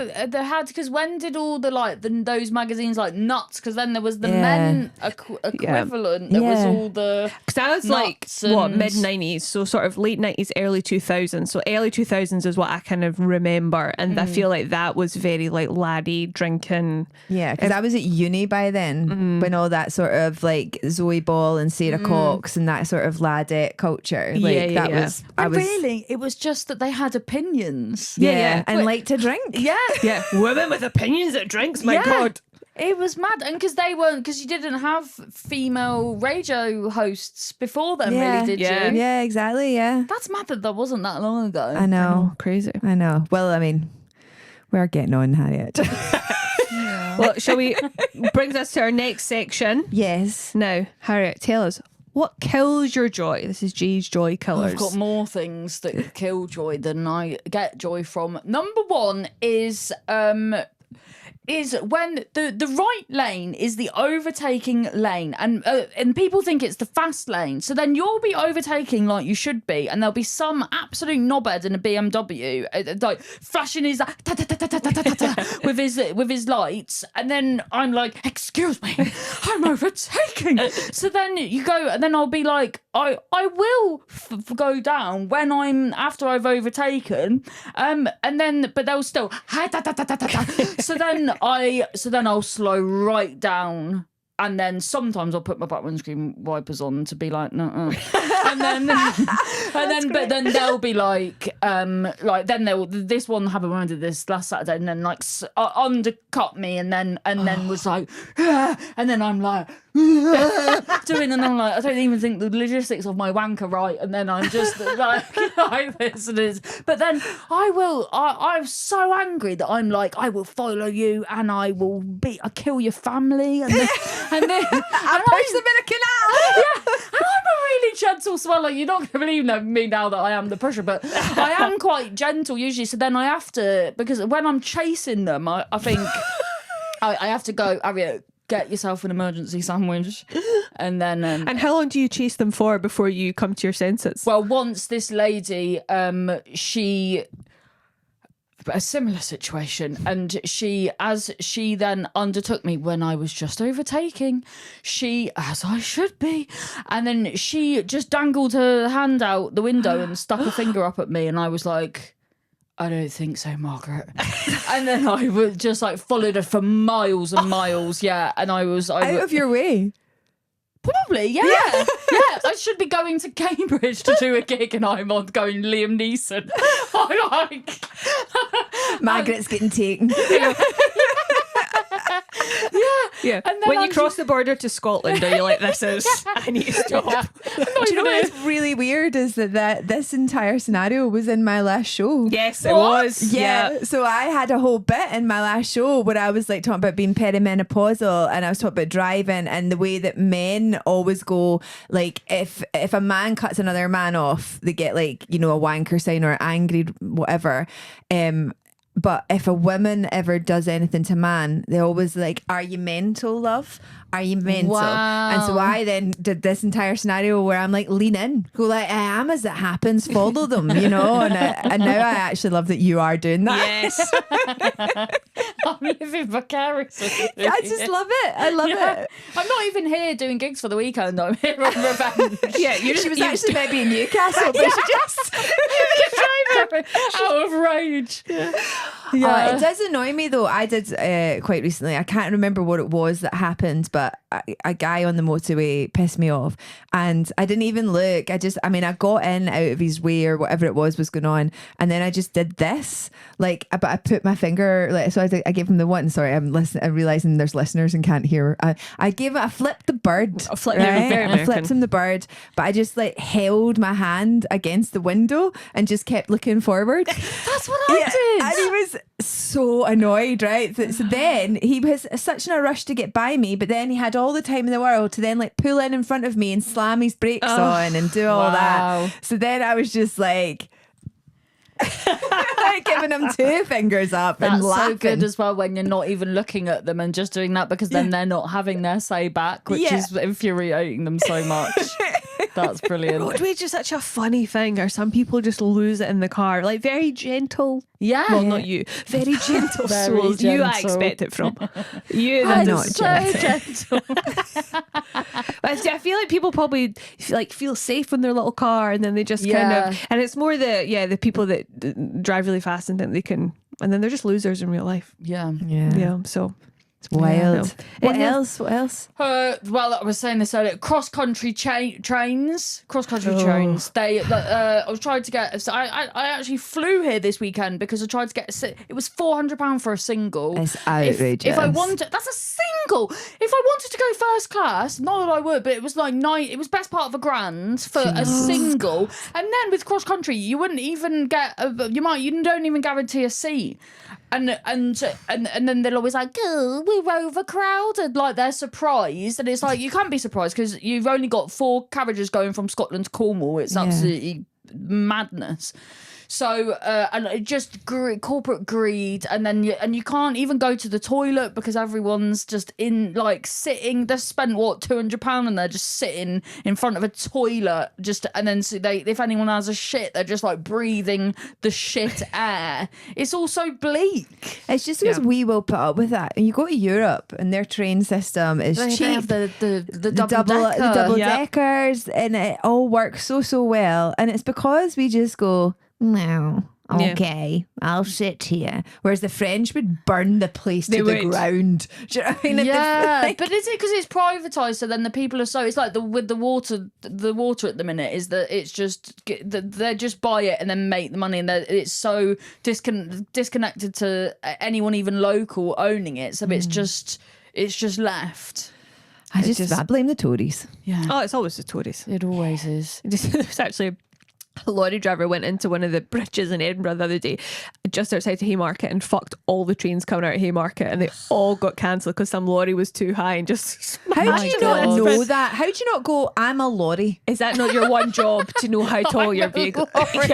because when did all those magazines like Nuts? Because then there was the men equivalent. There was all the Because I was like, and- mid 90s, so sort of late 90s, early 2000s. So early 2000s is what I kind of remember. And I feel like that was very like laddie drinking. Yeah, because I was at uni by then when all that sort of like Zoe Ball and Sarah Cox and that sort of ladette culture. Like that was. I was really, it was just that they had opinions. Yeah. and Wait. like to drink. Yeah. Yeah, women with opinions at drinks, my Yeah. God. It was mad, and because you didn't have female radio hosts before then, really, did Yeah. you? Yeah, exactly. Yeah, That's mad that wasn't that long ago. I know. Oh, crazy. I know. Well, I mean, we're getting on, Harriet. Well, shall we? Brings us to our next section. Yes. Now, Harriet, tell us what kills your joy. This is G's joy killers. I've got more things that kill joy than I get joy from. Number one is when the right lane is the overtaking lane, and people think it's the fast lane. So then you'll be overtaking like you should be, and there'll be some absolute knobhead in a BMW like flashing his with his lights, and then I'm like, "Excuse me, I'm overtaking." So then you go, and then I'll be like, I will go down when after I've overtaken, and then but they'll still so then I'll slow right down, and then sometimes I'll put my back windscreen wipers on to be like no, and then they'll be like then this one happened when I did this last Saturday, and then like undercut me, and then was like and then I'm like doing, and I'm like, I don't even think the logistics of my wank are right, and then I'm just like this and this. But then I'm so angry that I'm like, I will follow you, and I'll kill your family, and then I'll push them in a canal. yeah, and I'm a really gentle sweller. You're not going to believe me now that I am the pusher, but I am quite gentle usually. So then I have to, because when I'm chasing them, I think I have to go, Harriet, get yourself an emergency sandwich, and then And how long do you chase them for before you come to your senses? well, once this lady a similar situation, and she then undertook me when I was just overtaking, as I should be, and then she just dangled her hand out the window and stuck her finger up at me, and I was like, I don't think so, Margaret. And then I was just like followed her for miles and miles, and I Out of your way. probably, yeah. I should be going to Cambridge to do a gig, and I'm on going Liam Neeson. I'm like, Margaret's getting taken. Yeah. And then When you I'm cross the border to Scotland, are you like, this is, I need to stop. Do you know what's really weird is that this entire scenario was in my last show. Yes, it What? was. Yeah, so I had a whole bit in my last show where I was like talking about being perimenopausal, and I was talking about driving and the way that men always go like, if a man cuts another man off, they get like, you know, a wanker sign or angry, whatever. But if a woman ever does anything to man, they're always like, are you mental, love? Are you mental? Wow. And so I then did this entire scenario where I'm like, lean in, go like, I am as it happens, follow them, you know? And now I actually love that you are doing that. Yes. I'm living vicariously. I just love it. I love it. I'm not even here doing gigs for the weekend. I'm here on revenge. Yeah, She was actually maybe in Newcastle, but she just Out of rage. Yeah. It does annoy me though. I did quite recently. I can't remember what it was that happened, but a guy on the motorway pissed me off, and I didn't even look. I got in out of his way or whatever it was going on, and then I just did this. Like, but I put my finger. So I gave him the one. Sorry, I'm realizing there's listeners and can't hear. I flipped the bird. Very American. I flipped him the bird, but I just like held my hand against the window and just kept looking forward. That's what I did. And he was so annoyed, right? So then he was such in a rush to get by me, but then he had all the time in the world to then like pull in front of me and slam his brakes on and do all that. So then I was just like giving him 2 fingers up and laughing. So good as well when you're not even looking at them and just doing that, because then they're not having their say back, which is infuriating them so much. That's brilliant. Road rage is such a funny thing, or some people just lose it in the car. Like, very gentle. Yeah. Well, not you. Very gentle Very souls. You, I gentle. expect it from. You, I'm that's not so gentle. But I feel like people probably feel safe in their little car, and then they just kind of, and it's more the people that drive really fast and think they can, and then they're just losers in real life. Yeah. Yeah. So It's wild. Yeah. What else? What else? Well, I was saying this earlier. Cross-country trains. Cross-country trains. They. I was trying to get. So I actually flew here this weekend because I tried to get. It was £400 for a single. It's outrageous. If I wanted, that's a single. If I wanted to go first class, not that I would, but it was like it was best part of £1,000 for a single. And then with cross-country, you wouldn't even get. You don't even guarantee a seat. And then they're always like, oh, we're overcrowded. Like, they're surprised. And it's like, you can't be surprised because you've only got 4 carriages going from Scotland to Cornwall. It's absolutely madness. So, and it just corporate greed, and then you can't even go to the toilet because everyone's just in, like, sitting. They've spent £200 and they're just sitting in front of a toilet, and then so if anyone has a shit, they're just like breathing the shit air. It's all so bleak. It's just because we will put up with that. And you go to Europe and their train system is cheap. They have the double deckers, and it all works so well. And it's because we just go, no, okay, I'll sit here. Whereas the French would burn the place to the ground. Do you know what I mean? Yeah, but is it because it's privatised? So then the people are so. It's like with the water at the minute is that it's just they just buy it and then make the money, and it's so disconnected to anyone even local owning it. So it's just left. I blame the Tories. Yeah. Oh, it's always the Tories. It always is. It's actually a lorry driver went into one of the bridges in Edinburgh the other day, just outside of Haymarket, and fucked all the trains coming out of Haymarket, and they all got cancelled because some lorry was too high and just. How do you not know that? How do you not go, I'm a lorry? Is that not your one job, to know how tall your vehicle is?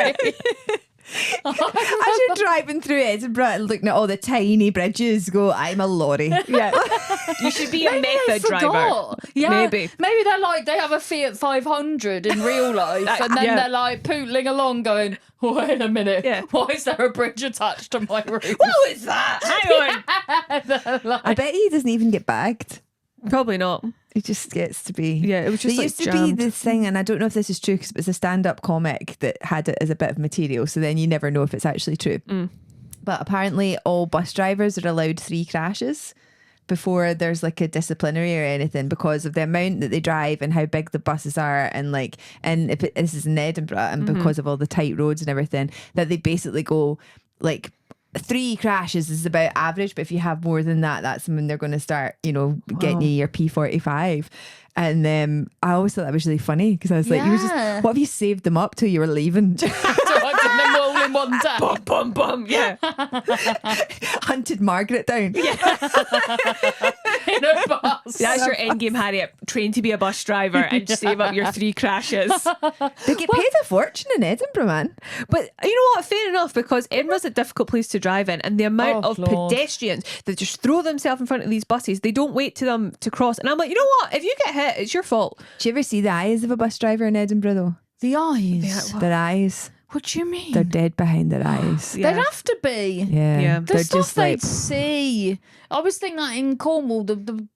As you're driving through Edinburgh and looking at all the tiny bridges, go, I'm a lorry. Yeah. You should be a method driver. Yeah. Maybe they're like, they have a Fiat 500 in real life, and then they're like pootling along going, wait a minute, why is there a bridge attached to my roof? What was that? Hang on. I bet he doesn't even get bagged. Probably not. It just gets to be. Yeah, it was just there like used to be this thing, and I don't know if this is true because it was a stand-up comic that had it as a bit of material, so then you never know if it's actually true. But apparently all bus drivers are allowed 3 crashes before there's like a disciplinary or anything, because of the amount that they drive and how big the buses are, and if this is in Edinburgh, and because of all the tight roads and everything, that they basically go like 3 crashes is about average, but if you have more than that, that's when they're going to start, getting you your P45. And I always thought that was really funny, because I was like, what if you saved them up till you were leaving? Driving them all in one day. Bum, bum, bum. Yeah. Hunted Margaret down. In a bus. That's your end game, Harriet. Train to be a bus driver and save up your 3 crashes. They get paid a fortune in Edinburgh, man. But you know what? Fair enough, because Edinburgh's a difficult place to drive in, and the amount of pedestrians that just throw themselves in front of these buses, they don't wait to them to cross. And I'm like, you know what? If you get hit, it's your fault. Do you ever see the eyes of a bus driver in Edinburgh, though? The eyes. Their eyes. What do you mean? They're dead behind their eyes. Yeah. They'd have to be. Yeah. The They're stuff just they'd like, see. I was thinking that in Cornwall,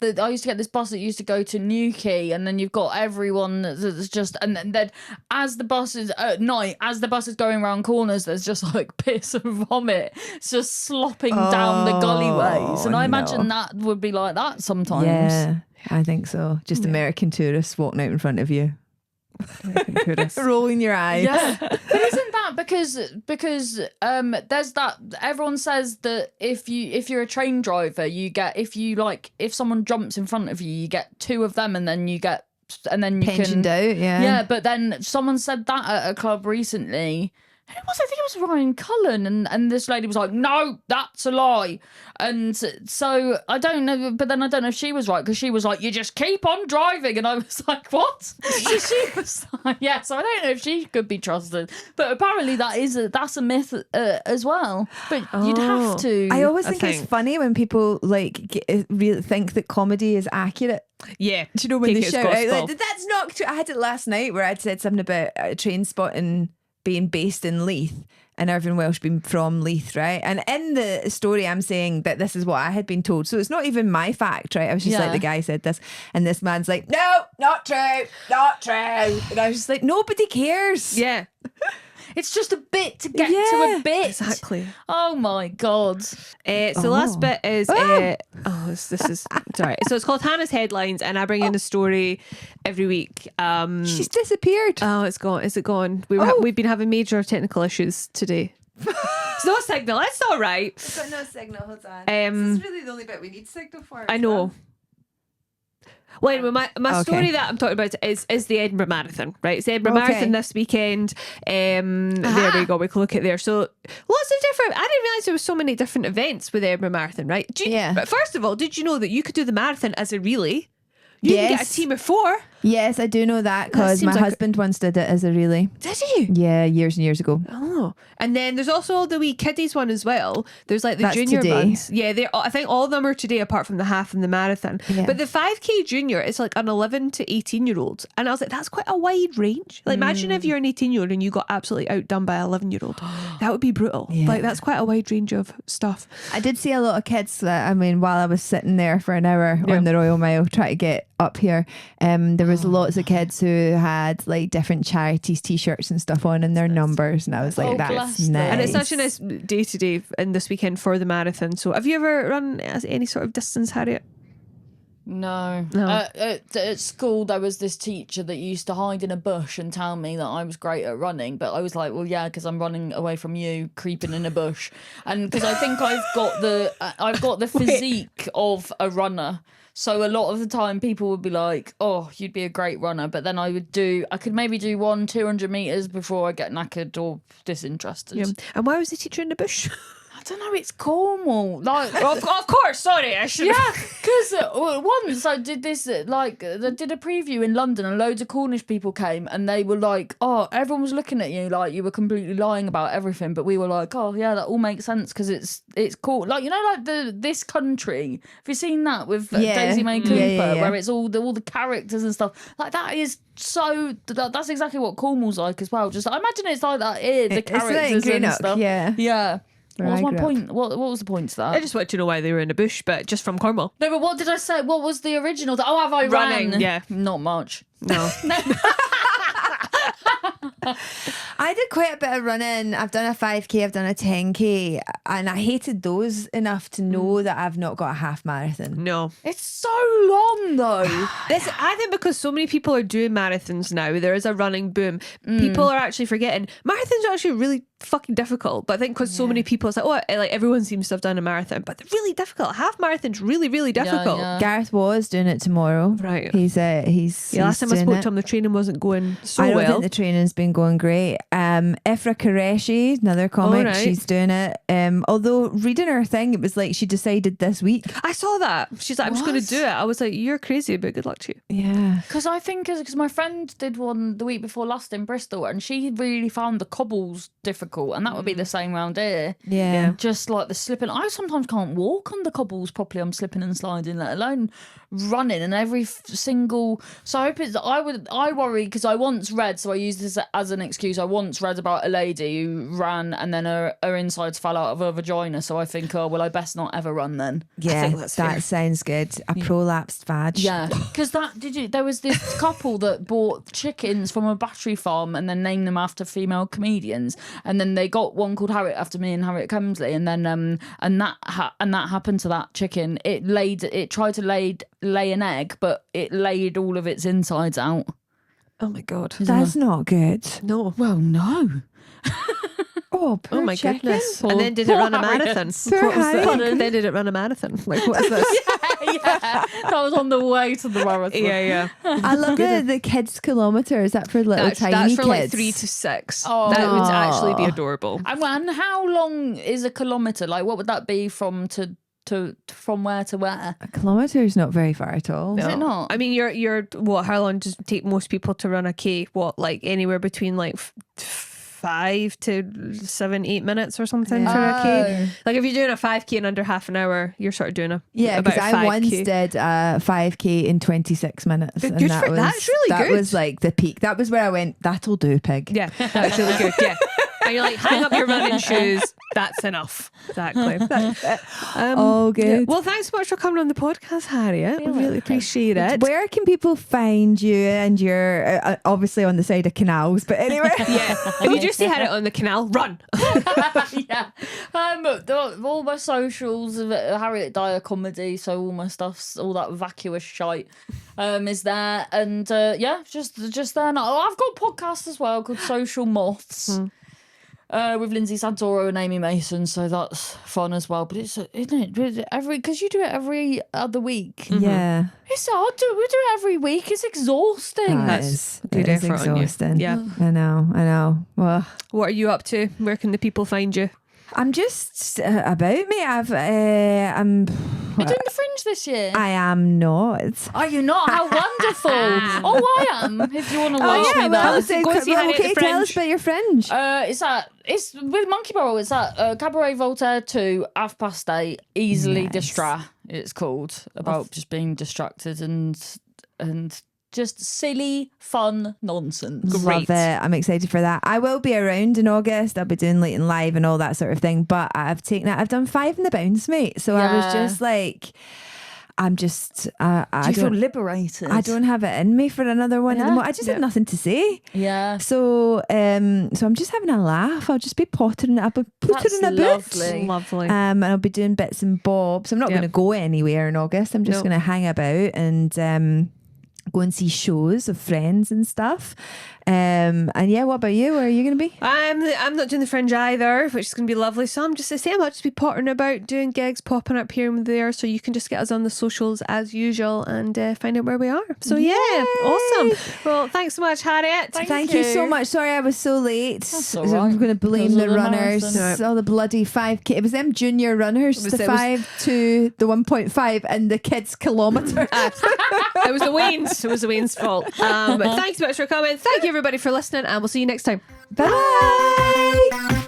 I used to get this bus that used to go to Newquay, and then you've got everyone that's just, and then as the bus is at night, as the bus is going around corners, there's just like piss and vomit. It's just slopping down the gullyways, and I imagine that would be like that sometimes. yeah, I think so. Just American tourists walking out in front of you. Rolling your eyes. Yeah, but isn't that because there's that, everyone says that if you're a train driver, you get, if someone jumps in front of you, you get 2 of them, and then you Pensioned out, yeah. But then someone said that at a club recently. Who was it? I think it was Ryan Cullen, and this lady was like, "No, that's a lie." And so I don't know, but then I don't know if she was right, because she was like, "You just keep on driving," and I was like, "What?" So she was like, "Yeah." So I don't know if she could be trusted, but apparently that's a myth as well. But you'd have to. I always think it's funny when people like really think that comedy is accurate. Yeah. Do you know when Take they it as shout out, gospel. like, "That's not true"? I had it last night where I'd said something about a train spotting being based in Leith and Irvine Welsh being from Leith, right? And in the story I'm saying that this is what I had been told, so it's not even my fact, right? I was just like, the guy said this, and this man's like, "No, not true, not true," and I was just like, nobody cares. Yeah. It's just a bit to get to a bit. Exactly. Oh my god. So the last bit is this is sorry. So it's called Hannah's Headlines, and I bring in a story every week. She's disappeared. Oh, it's gone. Is it gone? We've been having major technical issues today. It's no signal. It's all right. We've got no signal. Hold on. This is really the only bit we need signal for. I know. Well, anyway, my story that I'm talking about is the Edinburgh Marathon, right? It's the Edinburgh Marathon this weekend. There we go. We can look at there. So lots of different. I didn't realise there was so many different events with the Edinburgh Marathon, right? But first of all, did you know that you could do the marathon as a relay? You can get a team of 4. Yes, I do know that because my husband once did it as a relay. Did he? Yeah, years and years ago. Oh, and then there's also the wee kiddies one as well. There's like the junior today. ones. Yeah, I think all of them are today apart from the half and the marathon. Yeah. But the 5K junior is like an 11 to 18 year old, and I was like, that's quite a wide range. Like, imagine if you're an 18-year-old and you got absolutely outdone by an 11-year-old. That would be brutal. Yeah. Like, that's quite a wide range of stuff. I did see a lot of kids that, I mean, while I was sitting there for an hour on the Royal Mile trying to get up here, there was lots of kids who had like different charities t-shirts and stuff on and their numbers, and I was like, that's nice. And it's such a nice day today and this weekend for the marathon. So have you ever run any sort of distance, Harriet? No. At school, there was this teacher that used to hide in a bush and tell me that I was great at running, but I was like, well, yeah, because I'm running away from you, creeping in a bush, and because I think I've got the physique of a runner. So a lot of the time people would be like, oh, you'd be a great runner. But then I could maybe do 200 metres before I get knackered or disinterested. Yeah. And why was the teacher in the bush? I don't know, it's Cornwall. Like, of course, sorry, I should. Yeah, because once I did this, they did a preview in London, and loads of Cornish people came, and they were like, "Oh, everyone was looking at you like you were completely lying about everything," but we were like, "Oh, yeah, that all makes sense because it's cool." Like, you know, like this country. Have you seen that with Daisy May Cooper, where it's all the characters and stuff? Like, that is so. That's exactly what Cornwall's like as well. Just I imagine it's like that here, the characters and stuff. Yeah. What was my point? What was the point to that? I just wanted to know why they were in a bush, but just from Cornwall. No, but what did I say? What was the original? Oh, have I running? Ran? Yeah, not much. No. I did quite a bit of running. I've done a 5K, I've done a 10K, and I hated those enough to know that I've not got a half marathon. No. It's so long though. I think because so many people are doing marathons now, there is a running boom. People are actually forgetting marathons are actually really fucking difficult, but I think because so many people, it's like, like everyone seems to have done a marathon, but they're really difficult. Half marathons really, really difficult. Yeah. Gareth was doing it tomorrow. Right. He's last time I spoke to him, the training wasn't going so well. I don't think the training's been going great. Ifra Qureshi, another comic, she's doing it. Although reading her thing, it was like she decided this week. I saw that. She's like, I'm just going to do it. I was like, you're crazy, but good luck to you. Yeah. Because I think because my friend did one the week before last in Bristol, and she really found the cobbles difficult. difficult, and that would be the same round here. Yeah. Just like the slipping. I sometimes can't walk on the cobbles properly. I'm slipping and sliding, let alone running. And every single. So I hope it's. I worry because I once read. So I use this as an excuse. I once read about a lady who ran and then her insides fell out of her vagina. So I think, oh well, I best not ever run then. Yeah, that's that fair. sounds good. A prolapsed vag. Yeah, because there was this couple that bought chickens from a battery farm and then named them after female comedians, and then they got one called Harriet after me and Harriet Kemsley, and then and that happened to that chicken. It tried to lay an egg, but it laid all of its insides out. Oh my God. That's not good. No. Well, no. Oh, poor Oh my chicken. goodness. And then did it run a marathon? Poor Harriet. And then did it run a marathon? Like, what is this? Yeah, that was on the way to the marathon. yeah. I love the kids kilometre. Is that for little tiny That's for kids? like 3 to 6. Oh. That would actually be adorable. And how long is a kilometre? Like, what would that be from where to where? A kilometre is not very far at all. Is it not? I mean, you're what? How long does it take most people to run a K? What, like anywhere between like 5 to 7, 8 minutes or something for a K? Like if you're doing a 5K in under half an hour, you're sort of doing because about a I once 5K. did a 5K in 26 minutes. Good and that for- that's really that good. was like the peak. That was where I went, that'll do, pig. Yeah, that's really good. Yeah. And you're like, hang up your running shoes. That's enough. Exactly. Oh, good. Yeah. Well, thanks so much for coming on the podcast, Harriet. We really appreciate it. Where can people find you? And you're obviously on the side of canals, but anyway. Yeah. If you just see Harriet on the canal, run. Yeah. All my socials of Harriet Dyer comedy, so all my stuff's all that vacuous shite is there, and just there now. Oh, I've got a podcast as well called Social Moths. With Lindsay Santoro and Amy Mason, so that's fun as well. But it's isn't it because you do it every other week. Yeah. It's hard we do it every week. It's exhausting. That is good it is effort on you. exhausting. Yeah. I know. Well, What are you up to? Where can the people find you? I'm just about me. I'm You're doing the Fringe this year. I am not. Are you not? How wonderful! Oh, I am. If you want to watch me well, there. Go see Harriet at the tell us Fringe. about your Fringe. It's with Monkey Barrel. It's at Cabaret Voltaire 2, 8:30. Easily Nice. Distra. It's called about just being distracted and just silly, fun nonsense. Love it. I'm excited for that. I will be around in August. I'll be doing late and live and all that sort of thing. But I've done 5 in the bounce, mate. So I was Yeah. just like, I'm just. Do you feel don't. liberated? I don't have it in me for another one at the Yeah. moment. I just have nothing to say. Yeah. So I'm just having a laugh. I'll just be pottering. I'll be That's pottering about. lovely. Lovely. And I'll be doing bits and bobs. I'm not Yep. going to go anywhere in August. I'm just No. going to hang about and go and see shows of friends and stuff. And yeah, what about you? Where are you going to be? I'm not doing the Fringe either, which is going to be lovely. So I'm just the same. I'll just be pottering about, doing gigs, popping up here and there. So you can just get us on the socials as usual and find out where we are. So yeah, awesome. Well, thanks so much, Harriet. Thank you so much. Sorry I was so late. That's all So I'm right. going to blame Because the of the runners. marathon. All the bloody 5K. It was them junior runners, was- the it was- 5 to the 1.5 and the kids kilometre. It was the Wayne's. It was the Wayne's fault. But thanks so much for coming. Thank you everybody for listening, and we'll see you next time. Bye.